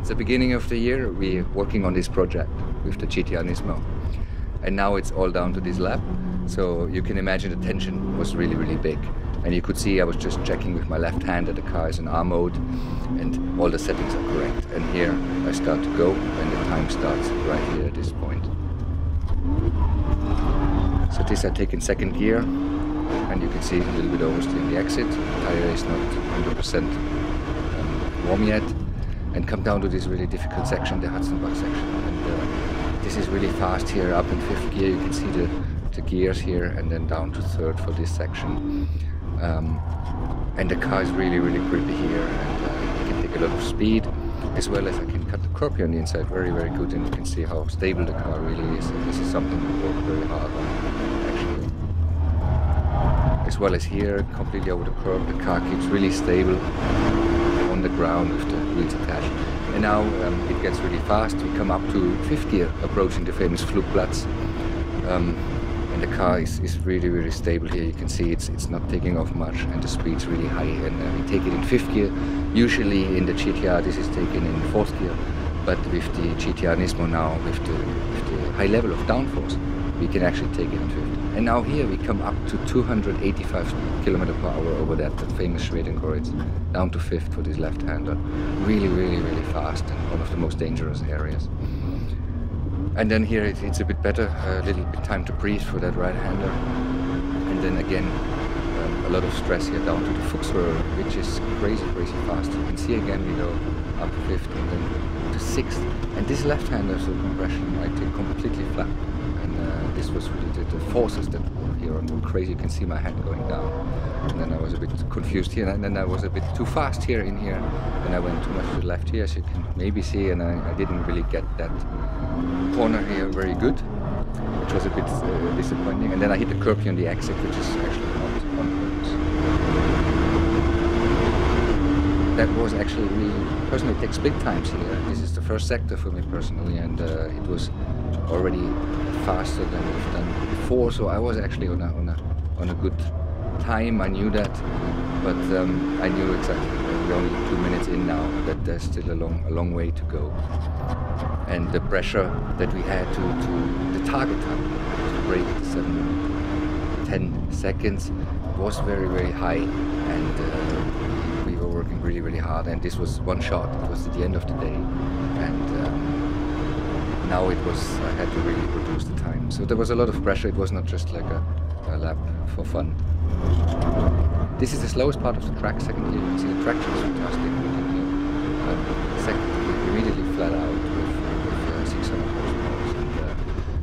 the beginning of the year, we're working on this project with the Gt-R Nismo. And now it's all down to this lap. So you can imagine the tension was really, really big. And you could see I was just checking with my left hand that the car is in R mode and all the settings are correct. And here I start to go and the time starts right here at this point. So this I take in second gear and you can see a little bit oversteer in the exit. The tire is not 100% warm yet. And come down to this really difficult section, the Hudson-Bach section. And this is really fast here, up in fifth gear. You can see the gears here and then down to third for this section. And the car is really, really grippy here, and you can take a lot of speed, as well as I can cut the curb here on the inside very, very good, and you can see how stable the car really is. And this is something we work very hard on, actually. As well as here, completely over the curb, the car keeps really stable on the ground with the wheels attached. And now it gets really fast. We come up to fifth gear, approaching the famous Flugplatz. And the car is really, really stable here. You can see it's not taking off much and the speed's really high. And we take it in fifth gear. Usually in the Gt-R this is taken in fourth gear, but with the Gt-R Nismo now, with the high level of downforce, we can actually take it in fifth. And now here we come up to 285 km/h over that famous Schwedenkreuz, down to fifth for this left-hander. Really, really, really fast and one of the most dangerous areas. And then here it's a bit better, a little bit time to breathe for that right-hander. And then again, a lot of stress here down to the Fuchsröhre, which is crazy, crazy fast. You can see again we go up fifth and then to sixth. And this left-hander, so compression, I take completely flat. And this was really the forces that were here on were crazy. You can see my head going down. And then I was a bit confused here, and then I was a bit too fast here in here. And I went too much to the left here, as you can maybe see, and I didn't really get that corner here very good, which was a bit disappointing. And then I hit the curb here on the exit, which is actually not on purpose. That was actually, we personally take split times here. This is the first sector for me personally, and it was already faster than we've done before, so I was actually on a good time. I knew that, but I knew exactly, we're only 2 minutes in now, that there's still a long way to go. And the pressure that we had to the target time to break the 7-10 seconds was very, very high, and we were working really, really hard. And this was one shot. It was at the end of the day, and now it was, I had to really reduce the time. So there was a lot of pressure. It was not just like a lap for fun. This is the slowest part of the track. Second gear, you can see the traction is fantastic. Second gear, immediately flat out with 600 horsepower.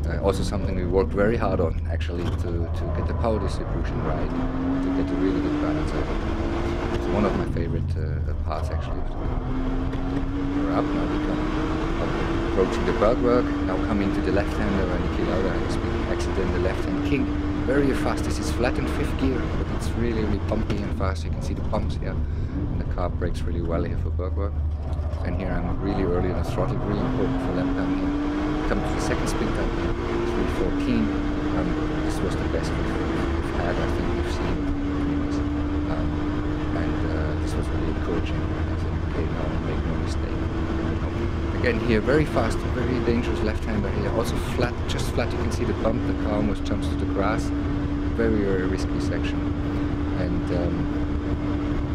And also something we worked very hard on, actually, to get the power distribution right, to get a really good balance out of it. It's one of my favorite parts, actually. We're up now, we come up, approaching the bergwerk, now coming to the left-hander and Niki Lauda accident, the left-hand king. Very fast. This is flat in fifth gear, but it's really, really pumpy and fast. You can see the pumps here, and the car brakes really well here for bergwerk. And here I'm really early on the throttle, really important for lap time here. Come to the second spin time here, 3:14. This was the best we've had, I think we've seen. And this was really encouraging. I said, okay, now make no mistake. Again here, very fast, very dangerous left-hander here. Also flat, just flat. You can see the bump. The car almost jumps to the grass. Very, very risky section. And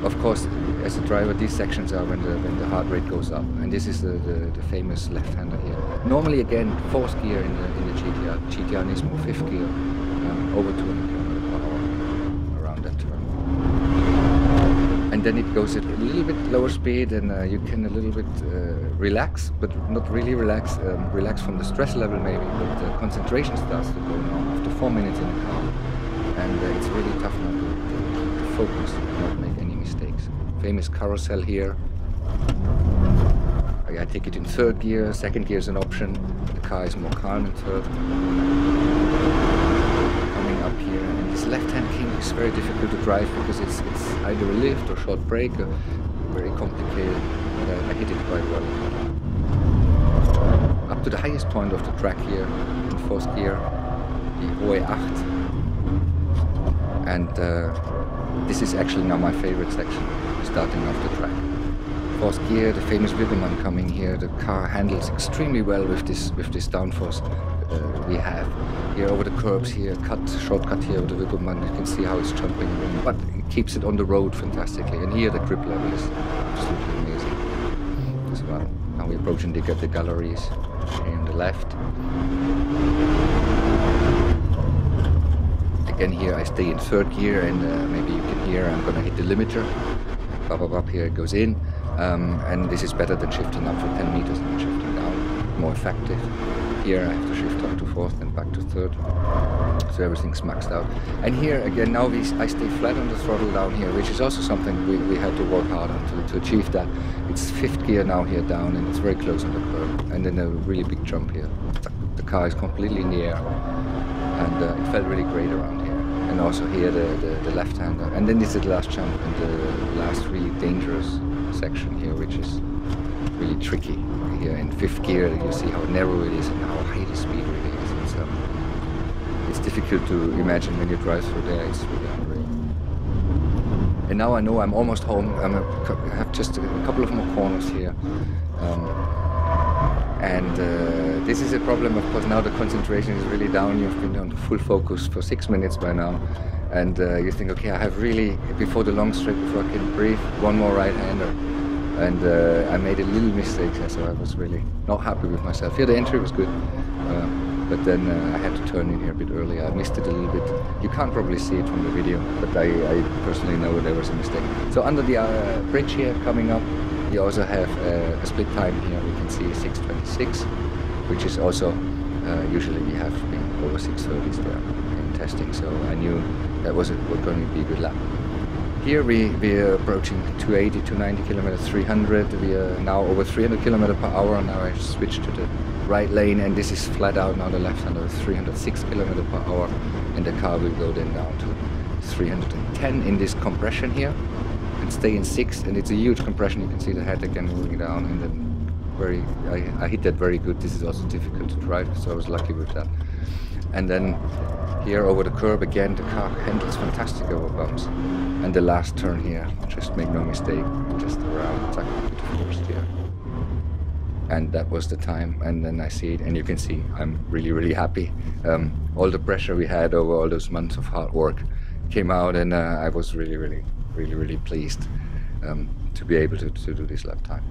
of course, as a driver, these sections are when the heart rate goes up. And this is the famous left-hander here. Normally, again, fourth gear in the Gt-R Nismo, fifth gear, over 200 km/h around that turn. And then it goes at a little bit lower speed, and you can a little bit relax, but not really relax. Relax from the stress level maybe, but the concentration starts to go now after 4 minutes in the car. And it's really tough now to focus and not make any mistakes. Famous carousel here. I take it in third gear, second gear is an option. The car is more calm in third. Coming up here, and this left-hand king is very difficult to drive because it's either a lift or short brake, very complicated, but I hit it quite well. Up to the highest point of the track here, in fourth gear, the Hohe 8. And this is actually now my favorite section, starting off the track. fourth gear, the famous Wiggelmann coming here. The car handles extremely well with this downforce we have. Here over the curbs here, shortcut here over the Wiggelmann, you can see how it's jumping, but it keeps it on the road fantastically. And here the grip level is absolutely amazing as well. Now we're approaching the galleries here on the left. Again here I stay in third gear, and maybe you can hear I'm gonna hit the limiter. Up here it goes in, and this is better than shifting up for 10 meters and shifting down, more effective. Here I have to shift up to fourth and back to third, so everything's maxed out. And here again, now I stay flat on the throttle down here, which is also something we had to work hard on to achieve that. It's fifth gear now here down, and it's very close on the curb, and then a really big jump here. The car is completely in the air, and it felt really great around here. And also here the left-hander, and then this is the last jump and the last really dangerous section here, which is really tricky. Here in fifth gear you see how narrow it is and how high the speed really is. It's difficult to imagine when you drive through there. It's really unreal. And now I know I'm almost home. I have just a couple of more corners here. This is a problem, of course. Now the concentration is really down. You've been on full focus for 6 minutes by now, and you think, okay, I have really, before the long straight, before I can breathe, one more right-hander, and I made a little mistake there, so I was really not happy with myself. Here the entry was good, but then I had to turn in here a bit earlier. I missed it a little bit. You can't probably see it from the video, but I personally know there was a mistake. So under the bridge here coming up, you also have a split time here. We can see 6:26, which is also usually we have been over 6:30s there in testing. So I knew that was going to be a good lap. Here we're approaching 280, 290 kilometers, 300. We are now over 300 kilometers per hour. Now I switched to the right lane, and this is flat out now. The left-hander is 306 kilometers per hour, and the car will go then down to 310 in this compression here. Stay in 6, and it's a huge compression. You can see the head again moving down, and then I hit that very good. This is also difficult to drive, so I was lucky with that. And then here over the curb again, the car handles fantastic over bumps. And the last turn here, just make no mistake, just around the first here. And that was the time, and then I see it, and you can see I'm really happy. All the pressure we had over all those months of hard work came out, and I was really pleased to be able to do this lap time.